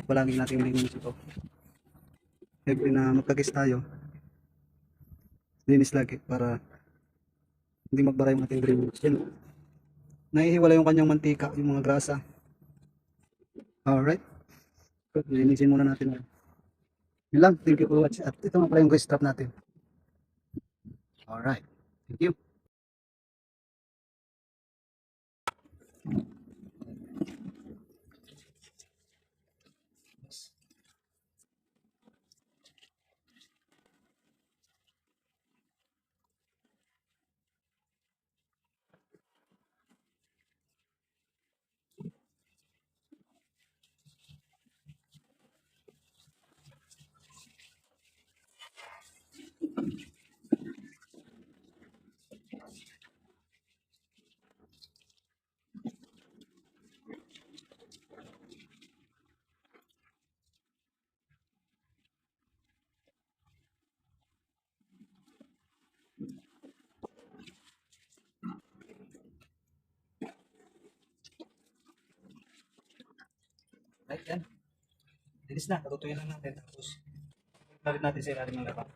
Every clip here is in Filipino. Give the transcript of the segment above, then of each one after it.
palagi natin linis ito. Every na magkagis tayo, linis lagi para hindi magbara yung ating drainage. Yan. Nahihiwala yung kanyang mantika, yung mga grasa. Alright. Linisin muna natin. Yun lang. Thank you for watching. At ito nga pala yung grease trap natin. Alright. Thank you. Right, yan. Linis na. Patutuyin lang natin. Tapos, nalit natin sa ilalim ng lapang.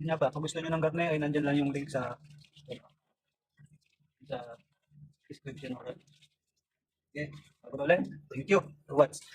Yun nga ba, kung gusto nyo ng garne, ay nandyan lang yung link sa description. Okay. Okay. Ako ulit. Thank you for watching.